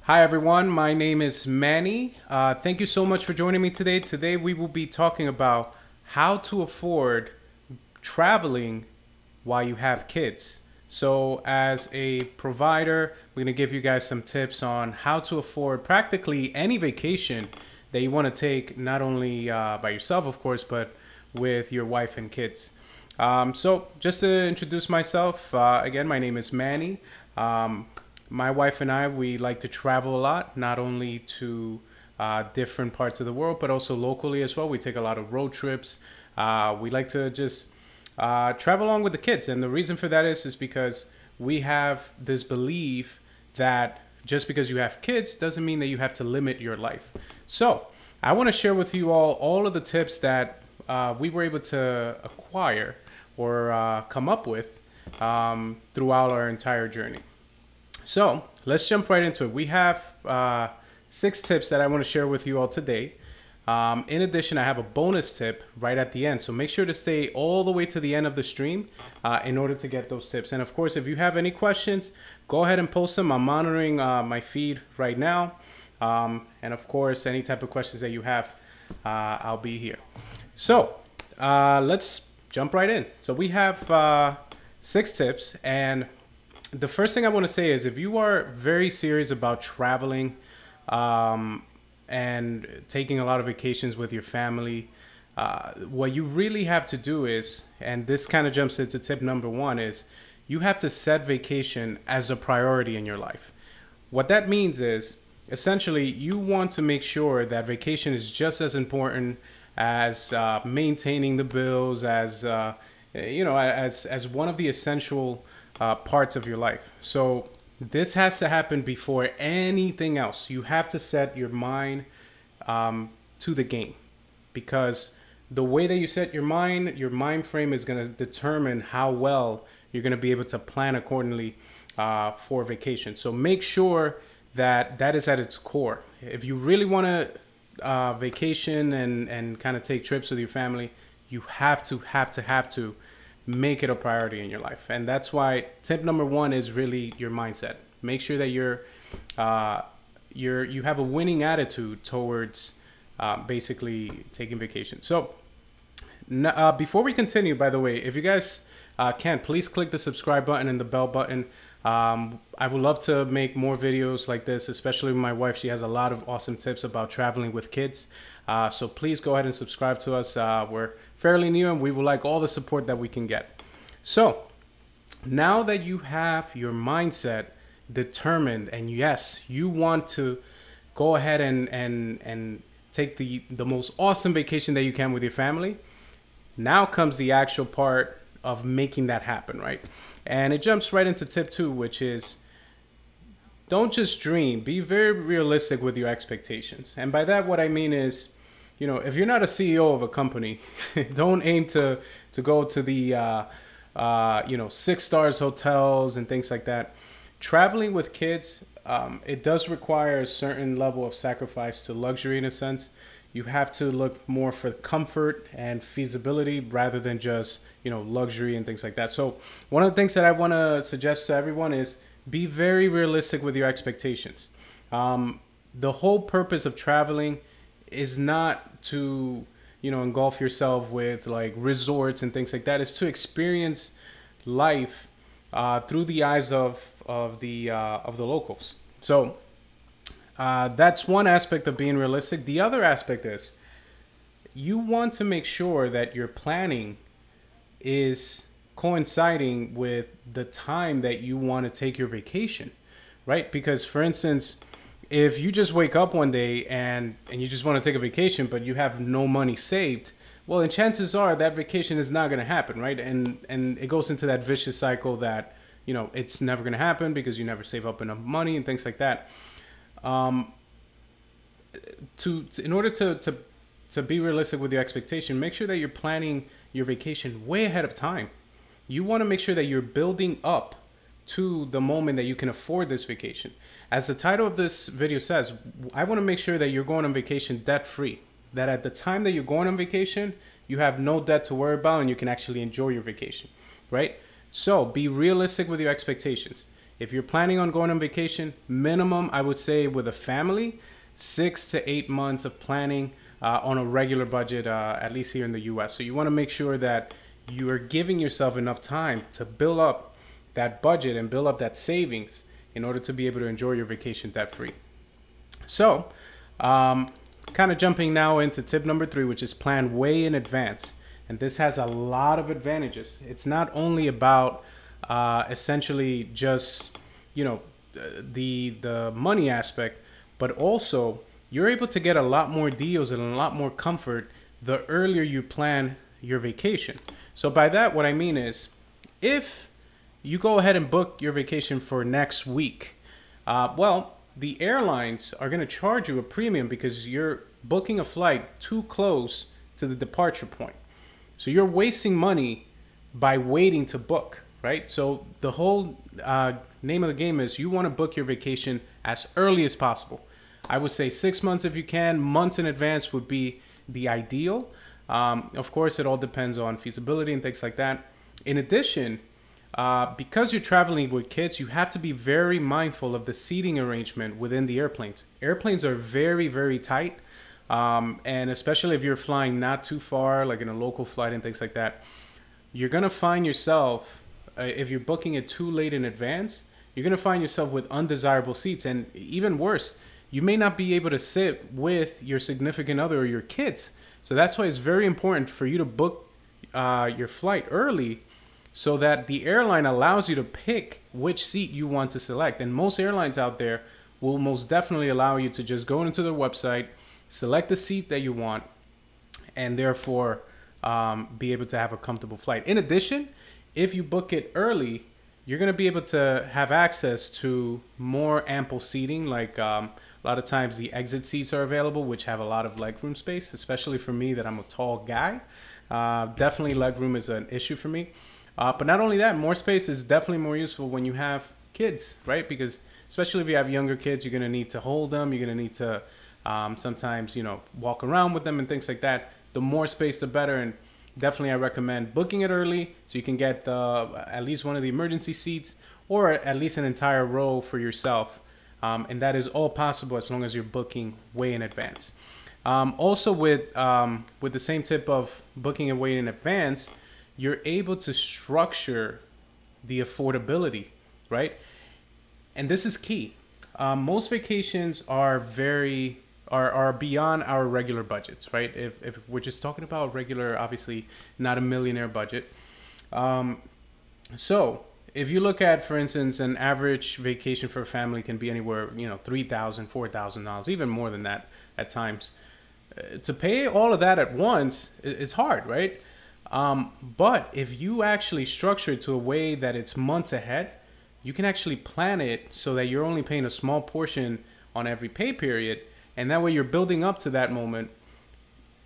Hi everyone, my name is Manny. Thank you so much for joining me today. Today we will be talking about how to afford traveling while you have kids. So as a provider, we're gonna give you guys some tips on how to afford practically any vacation that you wanna take, not only by yourself, of course, but with your wife and kids. So just to introduce myself, again, my name is Manny. My wife and I, we like to travel a lot, not only to different parts of the world, but also locally as well. We take a lot of road trips. We like to just travel along with the kids. And the reason for that is because we have this belief that just because you have kids doesn't mean that you have to limit your life. So I want to share with you all of the tips that we were able to acquire or come up with throughout our entire journey. So let's jump right into it. We have 6 tips that I want to share with you all today. In addition, I have a bonus tip right at the end. So make sure to stay all the way to the end of the stream in order to get those tips. And of course, if you have any questions, go ahead and post them. I'm monitoring my feed right now. And of course, any type of questions that you have, I'll be here. So let's jump right in. So we have 6 tips, and the first thing I want to say is if you are very serious about traveling and taking a lot of vacations with your family, what you really have to do is, and this kind of jumps into tip number 1, is you have to set vacation as a priority in your life. What that means is essentially you want to make sure that vacation is just as important as maintaining the bills, as as one of the essential parts of your life. So this has to happen before anything else. You have to set your mind to the game, because the way that you set your mind frame is going to determine how well you're going to be able to plan accordingly for vacation. So make sure that that is at its core. If you really want to vacation and kind of take trips with your family, you have to make it a priority in your life. And that's why tip number 1 is really your mindset. Make sure that you have a winning attitude towards basically taking vacation. So before we continue, by the way, if you guys can, please click the subscribe button and the bell button. I would love to make more videos like this, especially with my wife. She has a lot of awesome tips about traveling with kids. So please go ahead and subscribe to us. We're fairly new and we would like all the support that we can get. So now that you have your mindset determined, and yes, you want to go ahead and take the most awesome vacation that you can with your family, now comes the actual part of making that happen, right? And it jumps right into tip 2, which is don't just dream, be very realistic with your expectations. And by that, what I mean is, if you're not a CEO of a company, don't aim to go to the 6 stars hotels and things like that. Traveling with kids, it does require a certain level of sacrifice to luxury in a sense. You have to look more for comfort and feasibility rather than just, luxury and things like that. So one of the things that I want to suggest to everyone is be very realistic with your expectations. The whole purpose of traveling is not to, engulf yourself with like resorts and things like that. It's to experience life through the eyes of the locals. So that's one aspect of being realistic. The other aspect is you want to make sure that your planning is coinciding with the time that you want to take your vacation, right? Because for instance, if you just wake up one day and you just want to take a vacation, but you have no money saved, well, then chances are that vacation is not going to happen, right? And it goes into that vicious cycle that, it's never going to happen because you never save up enough money and things like that. In order to be realistic with your expectation, make sure that you're planning your vacation way ahead of time. You want to make sure that you're building up to the moment that you can afford this vacation. As the title of this video says, I want to make sure that you're going on vacation debt-free. That at the time that you're going on vacation, you have no debt to worry about and you can actually enjoy your vacation, right? So be realistic with your expectations. If you're planning on going on vacation, minimum, I would say with a family, 6 to 8 months of planning on a regular budget, at least here in the US. So you want to make sure that you are giving yourself enough time to build up that budget and build up that savings in order to be able to enjoy your vacation debt free. So, kind of jumping now into tip number 3, which is plan way in advance. And this has a lot of advantages. It's not only about essentially just, you know, the money aspect, but also you're able to get a lot more deals and a lot more comfort the earlier you plan your vacation. So by that, what I mean is, if you go ahead and book your vacation for next week, well, the airlines are going to charge you a premium because you're booking a flight too close to the departure point. So you're wasting money by waiting to book, right? So the whole name of the game is you want to book your vacation as early as possible. I would say 6 months if you can. Months in advance would be the ideal. Of course, it all depends on feasibility and things like that. In addition, because you're traveling with kids, you have to be very mindful of the seating arrangement within the airplanes. Airplanes are very, very tight. And especially if you're flying not too far, like in a local flight and things like that, you're going to find yourself, if you're booking it too late in advance, you're going to find yourself with undesirable seats. And even worse, you may not be able to sit with your significant other or your kids. So that's why it's very important for you to book your flight early, so that the airline allows you to pick which seat you want to select. And most airlines out there will most definitely allow you to just go into their website, select the seat that you want, and therefore be able to have a comfortable flight. In addition, if you book it early, you're going to be able to have access to more ample seating. Like a lot of times the exit seats are available, which have a lot of legroom space, especially for me that I'm a tall guy. Definitely legroom is an issue for me. But not only that, more space is definitely more useful when you have kids, right? Because especially if you have younger kids, you're going to need to hold them. You're going to need to sometimes, you know, walk around with them and things like that. The more space, the better. And definitely I recommend booking it early so you can get at least one of the emergency seats, or at least an entire row for yourself. And that is all possible as long as you're booking way in advance. Also with the same tip of booking it way in advance, you're able to structure the affordability, right? And this is key. Most vacations are are beyond our regular budgets, right? If we're just talking about regular, obviously not a millionaire budget. So if you look at, for instance, an average vacation for a family can be anywhere, you know, $3,000, $4,000, even more than that at times. To pay all of that at once, it's hard, right? But if you actually structure it to a way that it's months ahead, you can actually plan it so that you're only paying a small portion on every pay period. And that way you're building up to that moment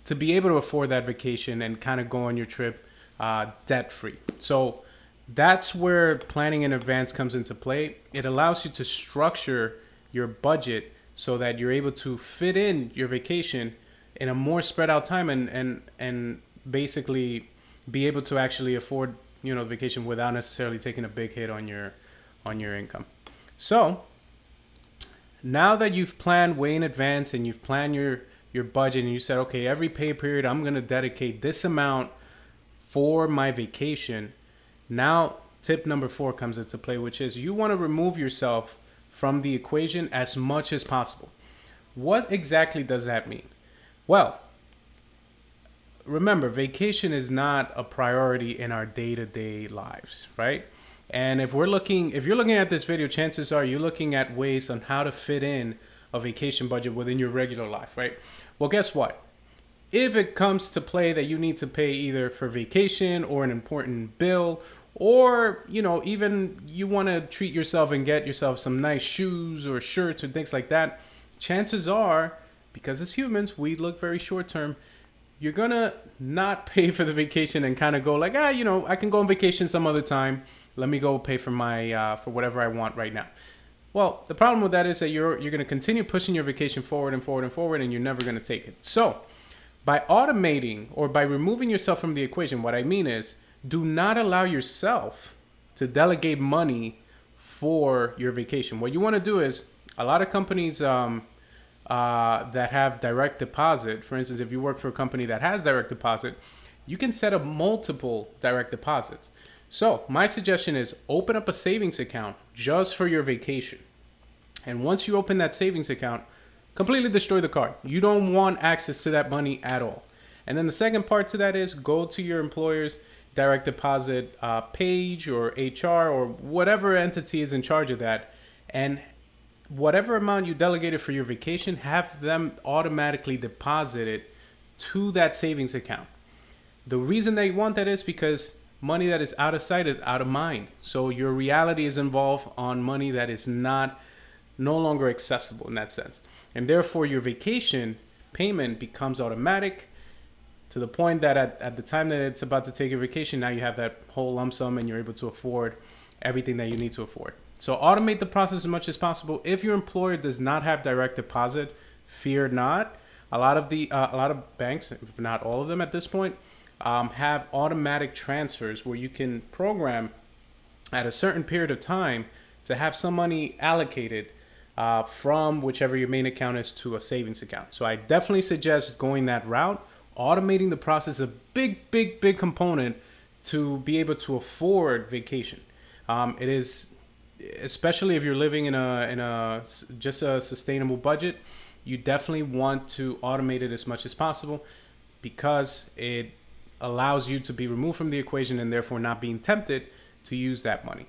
to be able to afford that vacation and kind of go on your trip debt free. So that's where planning in advance comes into play. It allows you to structure your budget so that you're able to fit in your vacation in a more spread out time and basically be able to actually afford, you know, vacation without necessarily taking a big hit on your income. So now that you've planned way in advance and you've planned your budget and you said, okay, every pay period I'm going to dedicate this amount for my vacation. Now tip number 4 comes into play, which is you want to remove yourself from the equation as much as possible. What exactly does that mean? Well, remember, vacation is not a priority in our day-to-day lives, right? And if you're looking at this video, chances are you're looking at ways on how to fit in a vacation budget within your regular life, right? Well, guess what? If it comes to play that you need to pay either for vacation or an important bill, or, you know, even you want to treat yourself and get yourself some nice shoes or shirts or things like that, chances are, because as humans, we look very short term, you're gonna not pay for the vacation and kind of go like, you know, I can go on vacation some other time. Let me go pay for my for whatever I want right now. Well, the problem with that is that you're gonna continue pushing your vacation forward and forward and forward, and you're never gonna take it. So by automating or by removing yourself from the equation, what I mean is do not allow yourself to delegate money for your vacation. What you want to do is, a lot of companies that have direct deposit, for instance, if you work for a company that has direct deposit, you can set up multiple direct deposits. So my suggestion is open up a savings account just for your vacation. And once you open that savings account, completely destroy the card. You don't want access to that money at all. And then the second part to that is go to your employer's direct deposit page or HR or whatever entity is in charge of that. And whatever amount you delegated for your vacation, have them automatically deposit it to that savings account. The reason they want that is because money that is out of sight is out of mind. So your reality is involved on money that is no longer accessible in that sense. And therefore your vacation payment becomes automatic to the point that at the time that it's about to take your vacation, now you have that whole lump sum and you're able to afford everything that you need to afford. So automate the process as much as possible. If your employer does not have direct deposit, fear not. A lot of banks, if not all of them at this point, have automatic transfers where you can program at a certain period of time to have some money allocated from whichever your main account is to a savings account. So I definitely suggest going that route. Automating the process is a big component to be able to afford vacation. It is, especially if you're living in just a sustainable budget, you definitely want to automate it as much as possible because it allows you to be removed from the equation and therefore not being tempted to use that money.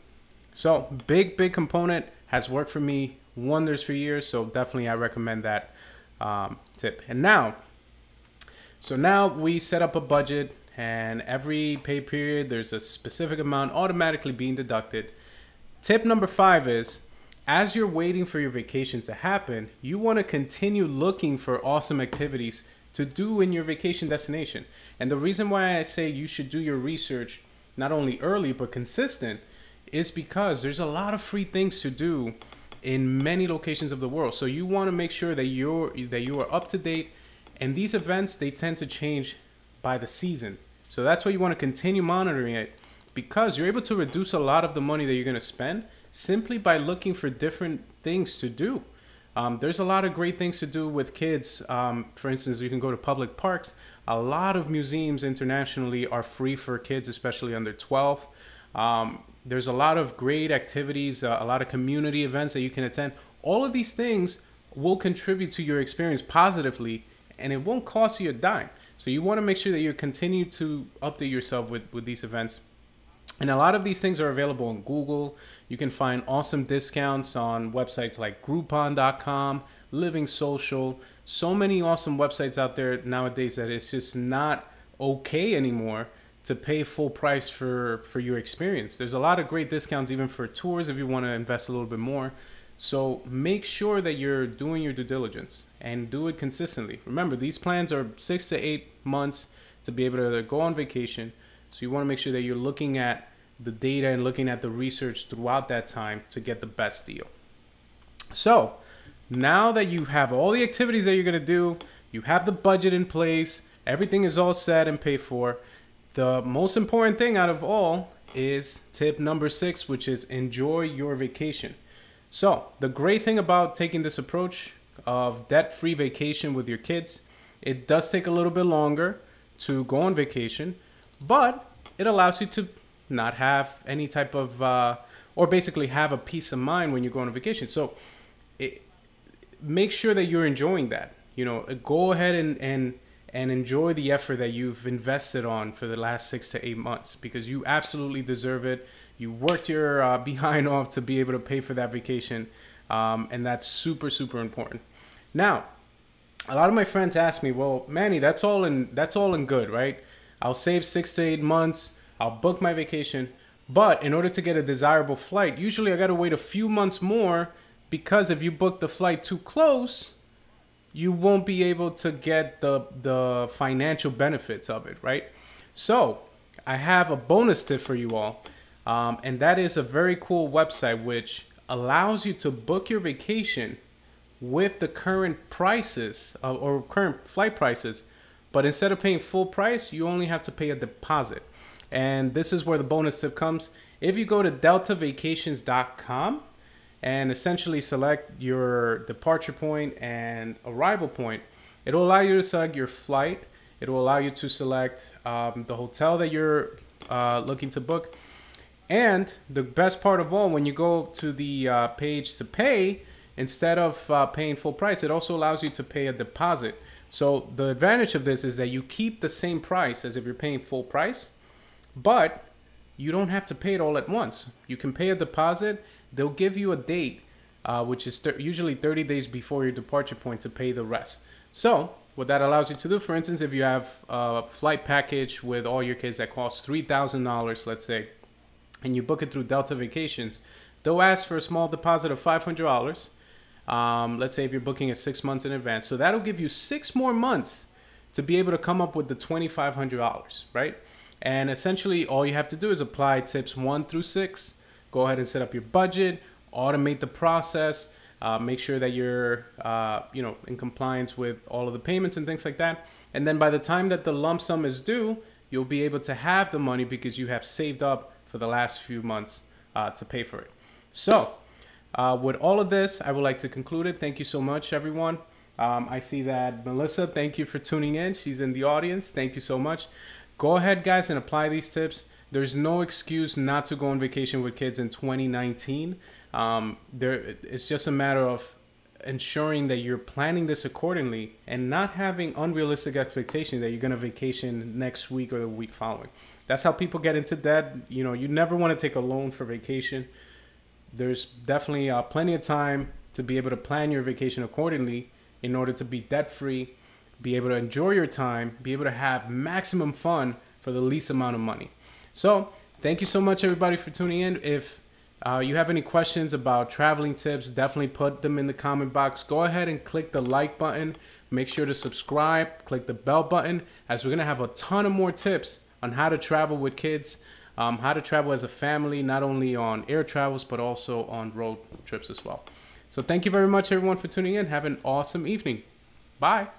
So big component, has worked for me wonders for years. So definitely I recommend that tip. And now we set up a budget, and every pay period there's a specific amount automatically being deducted. Tip number 5 is, as you're waiting for your vacation to happen, you want to continue looking for awesome activities to do in your vacation destination. And the reason why I say you should do your research not only early but consistent is because there's a lot of free things to do in many locations of the world. So you want to make sure that you are up to date. And these events, they tend to change by the season. So that's why you want to continue monitoring it, because you're able to reduce a lot of the money that you're going to spend simply by looking for different things to do. There's a lot of great things to do with kids. For instance, you can go to public parks. A lot of museums internationally are free for kids, especially under 12. There's a lot of great activities, a lot of community events that you can attend. All of these things will contribute to your experience positively, and it won't cost you a dime. So you want to make sure that you continue to update yourself with these events. And a lot of these things are available on Google. You can find awesome discounts on websites like Groupon.com, Living Social. So many awesome websites out there nowadays that it's just not okay anymore to pay full price for your experience. There's a lot of great discounts even for tours if you want to invest a little bit more. So make sure that you're doing your due diligence and do it consistently. Remember, these plans are 6 to 8 months to be able to go on vacation. So you want to make sure that you're looking at the data and looking at the research throughout that time to get the best deal. So now that you have all the activities that you're going to do, you have the budget in place, everything is all set and paid for, the most important thing out of all is tip number 6, which is enjoy your vacation. So the great thing about taking this approach of debt-free vacation with your kids, it does take a little bit longer to go on vacation, but it allows you to not have any type of, or basically have a peace of mind when you go on a vacation. So make sure that you're enjoying that. You know, go ahead and enjoy the effort that you've invested on for the last 6 to 8 months, because you absolutely deserve it. You worked your behind off to be able to pay for that vacation, and that's super important. Now, a lot of my friends ask me, well, Manny, that's all in good, right? I'll save 6 to 8 months, I'll book my vacation, but in order to get a desirable flight, usually I got to wait a few months more, because if you book the flight too close, you won't be able to get the financial benefits of it, right? So I have a bonus tip for you all. And that is a very cool website which allows you to book your vacation with the current prices or current flight prices, but instead of paying full price, you only have to pay a deposit. And this is where the bonus tip comes. if you go to deltavacations.com and essentially select your departure point and arrival point, it'll allow you to select your flight. It will allow you to select the hotel that you're looking to book. And the best part of all, when you go to the page to pay, instead of paying full price, it also allows you to pay a deposit. So the advantage of this is that you keep the same price as if you're paying full price, but you don't have to pay it all at once. You can pay a deposit. They'll give you a date, which is usually 30 days before your departure point, to pay the rest. So what that allows you to do, for instance, if you have a flight package with all your kids that costs $3,000, let's say, and you book it through Delta Vacations, they'll ask for a small deposit of $500. Let's say if you're booking it 6 months in advance. So that'll give you 6 more months to be able to come up with the $2,500, right? And essentially all you have to do is apply tips 1 through 6. Go ahead and set up your budget, automate the process, make sure that you're in compliance with all of the payments and things like that. And then by the time that the lump sum is due, you'll be able to have the money because you have saved up for the last few months to pay for it. So with all of this, I would like to conclude it. Thank you so much, everyone. I see that Melissa, thank you for tuning in. She's in the audience. Thank you so much. Go ahead, guys, and apply these tips. There's no excuse not to go on vacation with kids in 2019. It's just a matter of ensuring that you're planning this accordingly and not having unrealistic expectations that you're going to vacation next week or the week following. That's how people get into debt. You know, you never want to take a loan for vacation. There's definitely plenty of time to be able to plan your vacation accordingly in order to be debt-free, be able to enjoy your time, be able to have maximum fun for the least amount of money. So thank you so much, everybody, for tuning in. If you have any questions about traveling tips, definitely put them in the comment box. Go ahead and click the like button. Make sure to subscribe, click the bell button, as we're going to have a ton of more tips on how to travel with kids, how to travel as a family, not only on air travels, but also on road trips as well. So thank you very much, everyone, for tuning in. Have an awesome evening. Bye.